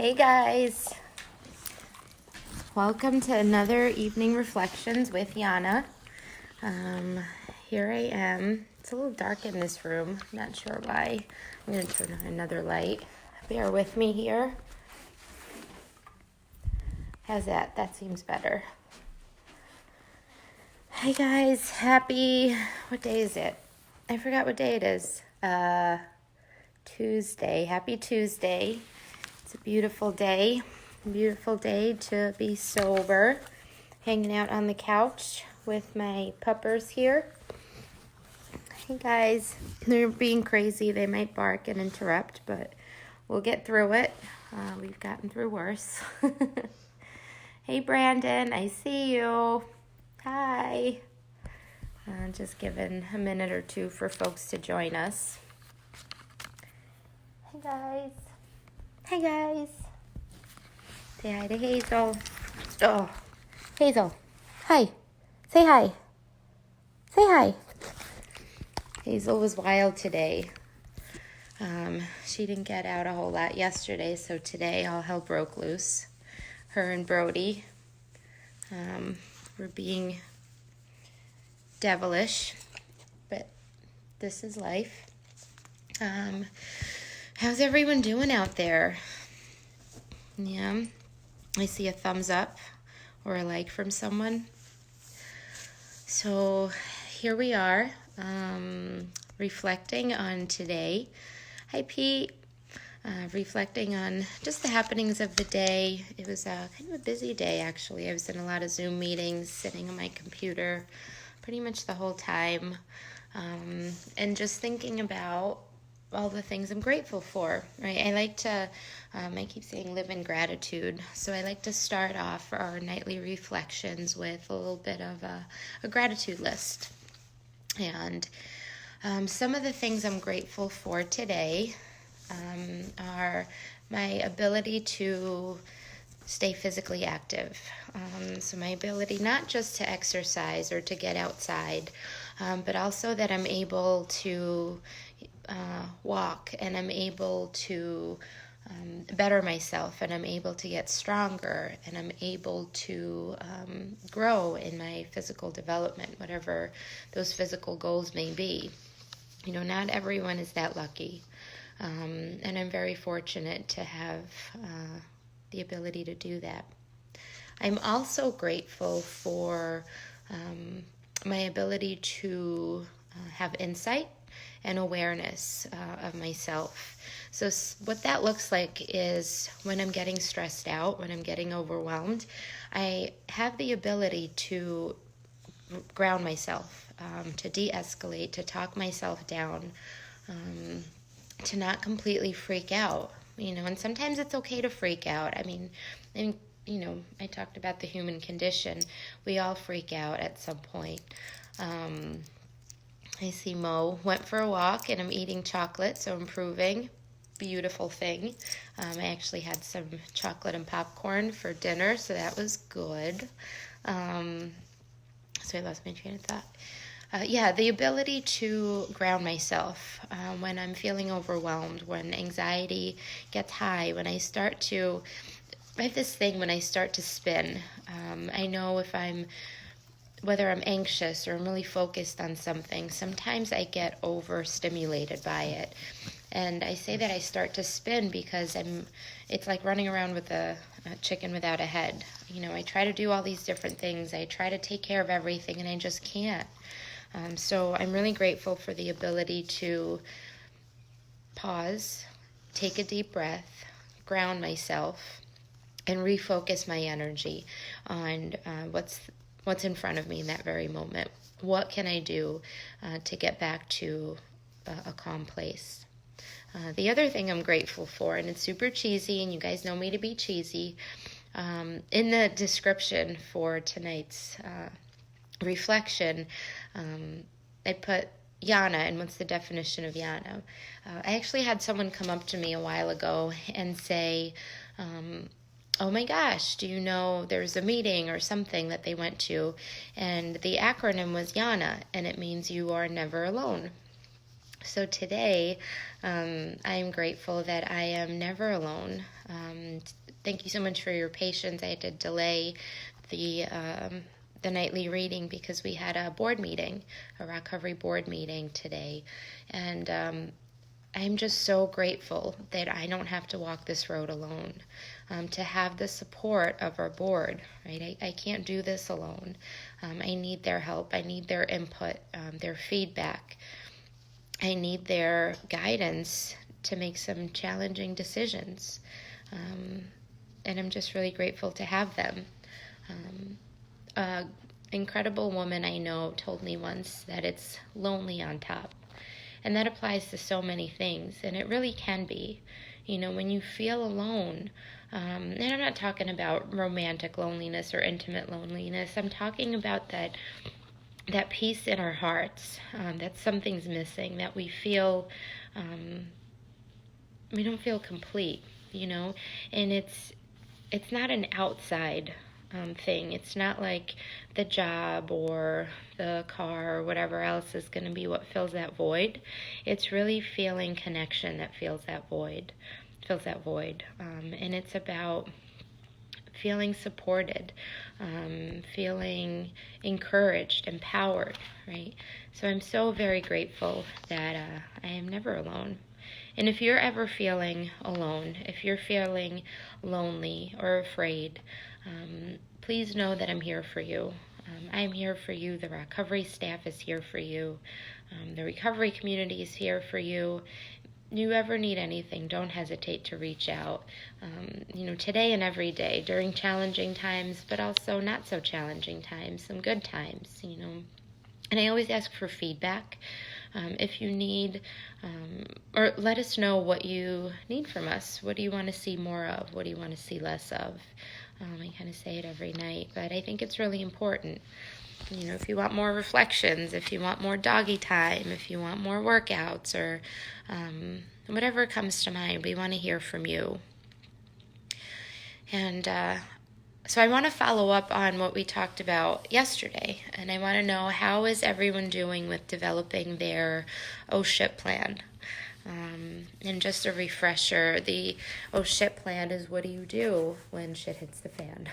Hey guys, welcome to another evening reflections with Yana. Here I am. It's a little dark in this room. Not sure why. I'm going to turn on another light. Bear with me here. How's that? That seems better. Hey guys, what day is it? I forgot what day it is. Tuesday. Happy Tuesday. It's a beautiful day to be sober, hanging out on the couch with my puppers here. Hey guys, they're being crazy. They might bark and interrupt, but we'll get through it. We've gotten through worse. Hey Brandon, I see you. Hi. Just giving a minute or two for folks to join us. Hey guys. Hey guys. Say hi to Hazel. Oh, Hazel. Hi. Say hi. Say hi. Hazel was wild today. She didn't get out a whole lot yesterday, so today all hell broke loose. Her and Brody were being devilish, but this is life. How's everyone doing out there? Yeah, I see a thumbs up or a like from someone. So here we are, reflecting on today. Hi, Pete. Reflecting on just the happenings of the day. It was kind of a busy day, actually. I was in a lot of Zoom meetings, sitting on my computer pretty much the whole time, and just thinking about all the things I'm grateful for, right? I like to, I keep saying live in gratitude, so I like to start off our nightly reflections with a little bit of a gratitude list. And some of the things I'm grateful for today are my ability to stay physically active. So my ability not just to exercise or to get outside, but also that I'm able to walk, and I'm able to better myself, and I'm able to get stronger, and I'm able to grow in my physical development, whatever those physical goals may be. You know, not everyone is that lucky. And I'm very fortunate to have the ability to do that. I'm also grateful for my ability to have insight and awareness of myself. So what that looks like is when I'm getting stressed out, when I'm getting overwhelmed, I have the ability to ground myself, to de-escalate, to talk myself down, to not completely freak out, you know, and sometimes it's okay to freak out. I mean, you know, I talked about the human condition. We all freak out at some point. I see Mo went for a walk, and I'm eating chocolate, so improving. Beautiful thing. I actually had some chocolate and popcorn for dinner, so that was good. So I lost my train of thought. The ability to ground myself when I'm feeling overwhelmed, when anxiety gets high, when I have this thing when I start to spin. I know whether I'm anxious or I'm really focused on something, sometimes I get overstimulated by it. And I say that I start to spin because it's like running around with a chicken without a head. You know, I try to do all these different things. I try to take care of everything, and I just can't. So I'm really grateful for the ability to pause, take a deep breath, ground myself, and refocus my energy on what's in front of me in that very moment. What can I do to get back to a calm place? The other thing I'm grateful for, and it's super cheesy, and you guys know me to be cheesy, in the description for tonight's reflection, I put Yana, and what's the definition of Yana? I actually had someone come up to me a while ago and say, oh my gosh, do you know there's a meeting or something that they went to, and the acronym was Yana, and it means you are never alone. So today, I'm grateful that I am never alone. Thank you so much for your patience. I had to delay the nightly reading because we had a board meeting, a ROCovery board meeting today, and I'm just so grateful that I don't have to walk this road alone. To have the support of our board, right? I can't do this alone. I need their help. I need their input, their feedback. I need their guidance to make some challenging decisions. And I'm just really grateful to have them. An incredible woman I know told me once that it's lonely on top. And that applies to so many things. And it really can be. When you feel alone, and I'm not talking about romantic loneliness or intimate loneliness. I'm talking about that peace in our hearts, that something's missing, that we feel, we don't feel complete, and it's not an outside thing. It's not like the job or the car or whatever else is going to be what fills that void. It's really feeling connection that fills that void. And it's about feeling supported, feeling encouraged, empowered, right? So I'm so very grateful that I am never alone. And if you're ever feeling alone, if you're feeling lonely or afraid, please know that I'm here for you. I'm here for you. The ROCovery staff is here for you. The recovery community is here for you. You ever need anything, don't hesitate to reach out. Today and every day, during challenging times, but also not so challenging times, some good times, And I always ask for feedback. If you need, or let us know what you need from us. What do you want to see more of? What do you want to see less of? I kind of say it every night, but I think it's really important. If you want more reflections, if you want more doggy time, if you want more workouts, or whatever comes to mind, we want to hear from you. And so I want to follow up on what we talked about yesterday, and I want to know, how is everyone doing with developing their shit plan? And just a refresher, the shit plan is, what do you do when shit hits the fan?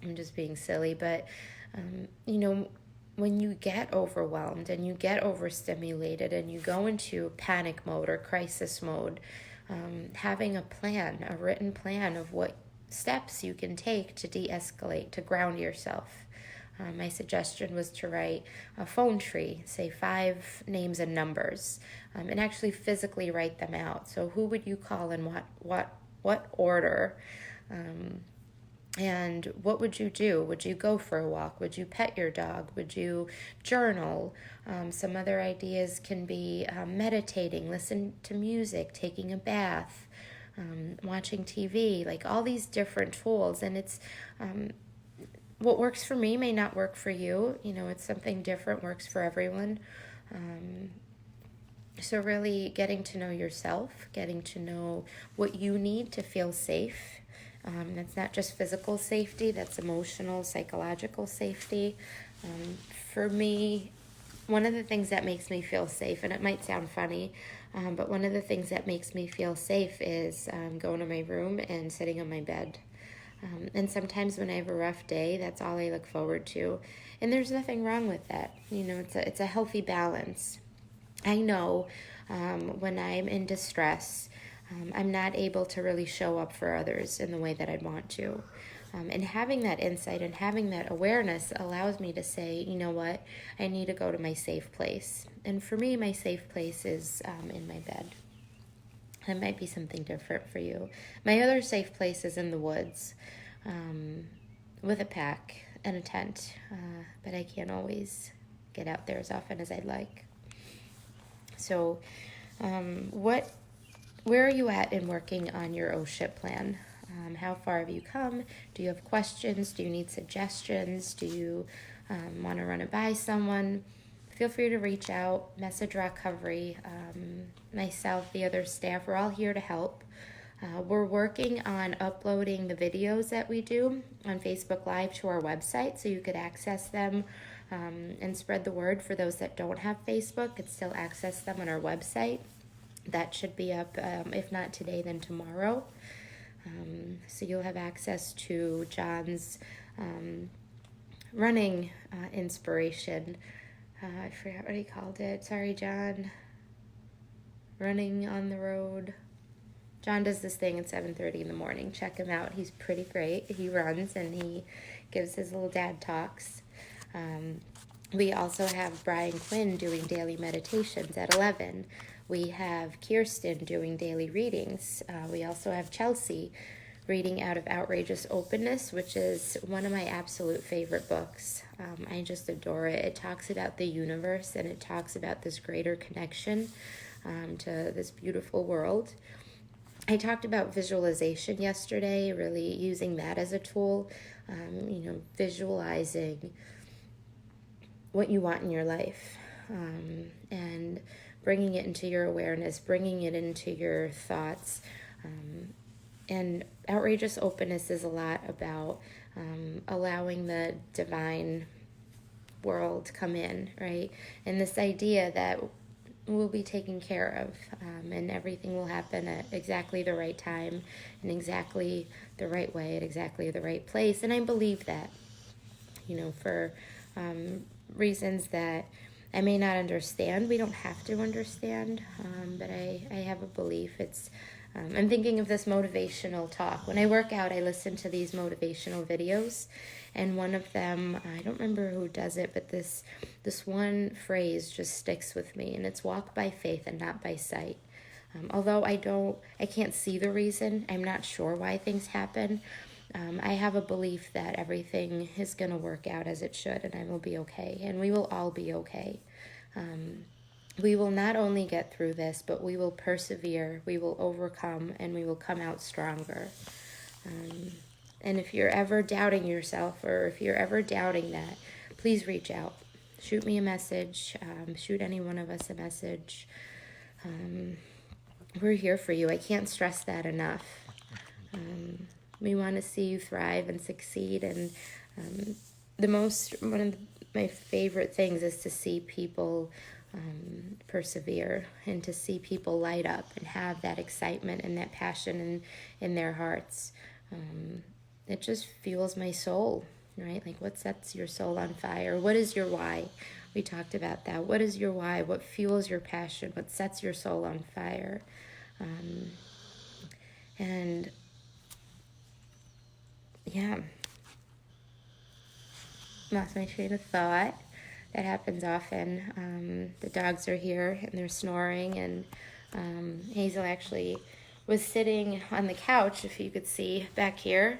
I'm just being silly, but, when you get overwhelmed and you get overstimulated and you go into panic mode or crisis mode, having a plan, a written plan of what steps you can take to de-escalate, to ground yourself. My suggestion was to write a phone tree, say 5 names and numbers, and actually physically write them out. So who would you call in what order? And what would you do? Would you go for a walk? Would you pet your dog? Would you journal? Some other ideas can be meditating, listen to music, taking a bath, watching TV, like all these different tools. And it's what works for me may not work for you. It's something different, works for everyone. So really getting to know yourself, getting to know what you need to feel safe. That's not just physical safety, that's emotional, psychological safety. For me, one of the things that makes me feel safe, and it might sound funny, but one of the things that makes me feel safe is going to my room and sitting on my bed. And sometimes when I have a rough day, that's all I look forward to. And there's nothing wrong with that. It's a healthy balance. I know when I'm in distress, I'm not able to really show up for others in the way that I'd want to. And having that insight and having that awareness allows me to say, you know what, I need to go to my safe place. And for me, my safe place is in my bed. That might be something different for you. My other safe place is in the woods, with a pack and a tent, but I can't always get out there as often as I'd like. So where are you at in working on your shit plan? How far have you come? Do you have questions? Do you need suggestions? Do you want to run it by someone? Feel free to reach out, message ROCovery, myself, the other staff. We're all here to help. We're working on uploading the videos that we do on Facebook Live to our website so you could access them and spread the word. For those that don't have Facebook, could still access them on our website. That should be up, if not today, then tomorrow. So you'll have access to John's running inspiration. I forgot what he called it. Sorry, John. Running on the road. John does this thing at 7:30 in the morning. Check him out. He's pretty great. He runs and he gives his little dad talks. We also have Brian Quinn doing daily meditations at 11. We have Kirsten doing daily readings. We also have Chelsea reading out of Outrageous Openness, which is one of my absolute favorite books. I just adore it. It talks about the universe and it talks about this greater connection to this beautiful world. I talked about visualization yesterday, really using that as a tool, visualizing what you want in your life, and bringing it into your awareness, bringing it into your thoughts. And Outrageous Openness is a lot about allowing the divine world to come in, right? And this idea that we'll be taken care of, and everything will happen at exactly the right time, in exactly the right way, at exactly the right place. And I believe that, for reasons that I may not understand. We don't have to understand, but I have a belief. I'm thinking of this motivational talk. When I work out, I listen to these motivational videos, and one of them, I don't remember who does it, but this one phrase just sticks with me, and it's walk by faith and not by sight. Although I can't see the reason, I'm not sure why things happen. I have a belief that everything is going to work out as it should, and I will be okay, and we will all be okay. We will not only get through this, but we will persevere, we will overcome, and we will come out stronger. And if you're ever doubting yourself, or if you're ever doubting that, please reach out. Shoot me a message. Shoot any one of us a message. We're here for you. I can't stress that enough. We want to see you thrive and succeed. And one of my favorite things is to see people persevere, and to see people light up and have that excitement and that passion in their hearts. It just fuels my soul, right? Like, what sets your soul on fire? What is your why? We talked about that. What is your why? What fuels your passion? What sets your soul on fire? Lost my train of thought. That happens often. The dogs are here and they're snoring, and Hazel actually was sitting on the couch, if you could see back here.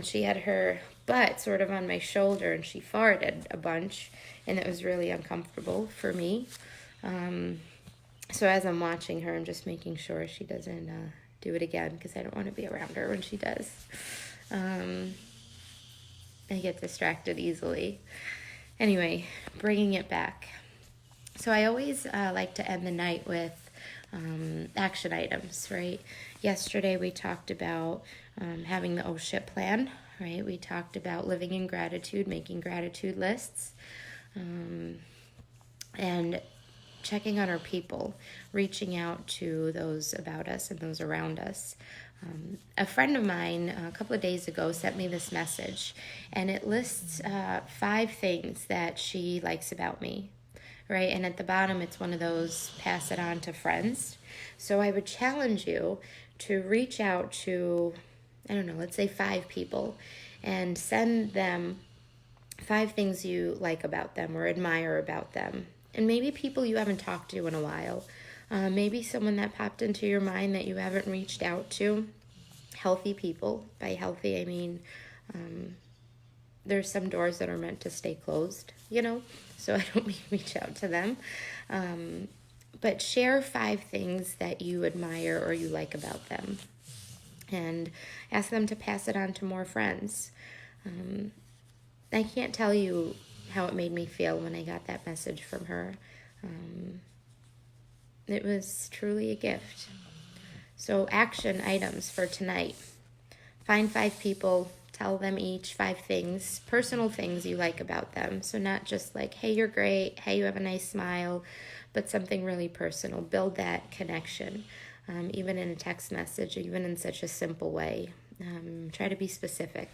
She had her butt sort of on my shoulder, and she farted a bunch, and it was really uncomfortable for me. So as I'm watching her, I'm just making sure she doesn't do it again, because I don't want to be around her when she does. I get distracted easily. Anyway, bringing it back. So I always like to end the night with action items, right? Yesterday we talked about having the oh shit plan, right? We talked about living in gratitude, making gratitude lists, and checking on our people, reaching out to those about us and those around us. A friend of mine a couple of days ago sent me this message, and it lists 5 things that she likes about me, right? And at the bottom, it's one of those pass it on to friends. So I would challenge you to reach out to, let's say 5 people, and send them 5 things you like about them or admire about them. And maybe people you haven't talked to in a while. Maybe someone that popped into your mind that you haven't reached out to. Healthy people. By healthy, I mean there's some doors that are meant to stay closed, so I don't mean reach out to them. But share 5 things that you admire or you like about them, and ask them to pass it on to more friends. I can't tell you how it made me feel when I got that message from her. It was truly a gift. So action items for tonight. Find 5 people Tell them each 5 things, personal things you like about them. So not just like, hey, you're great, hey, you have a nice smile, but something really personal. Build that connection, even in a text message, even in such a simple way. Try to be specific.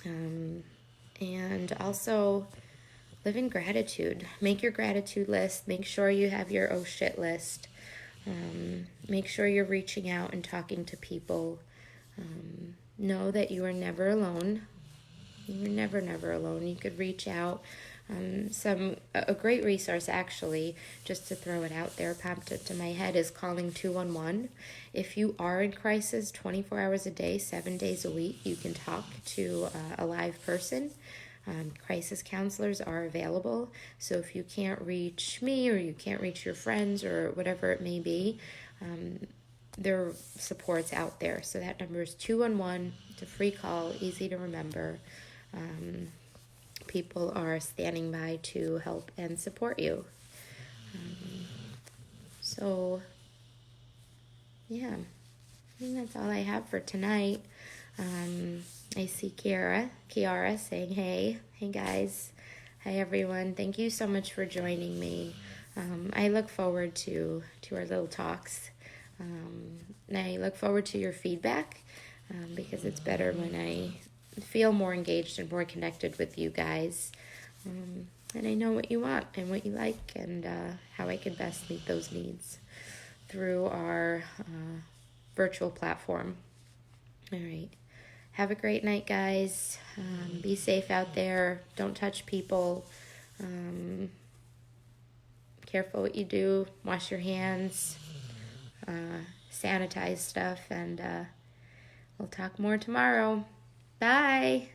And also live in gratitude. Make your gratitude list. Make sure you have your oh shit list. Make sure you're reaching out and talking to people. Know that you are never alone. You're never, never alone. You could reach out. A great resource, actually, just to throw it out there, popped into my head, is calling 211. If you are in crisis 24 hours a day, 7 days a week, you can talk to a live person. Crisis counselors are available. So if you can't reach me or you can't reach your friends or whatever it may be, there are supports out there. So that number is 211. It's a free call, easy to remember. People are standing by to help and support you. So, yeah, I think that's all I have for tonight. I see Kiara saying, hey guys, hi everyone. Thank you so much for joining me. I look forward to our little talks. And I look forward to your feedback because it's better when I feel more engaged and more connected with you guys. And I know what you want and what you like and how I can best meet those needs through our virtual platform. All right. Have a great night, guys. Be safe out there. Don't touch people. Careful what you do. Wash your hands. Sanitize stuff. And we'll talk more tomorrow. Bye.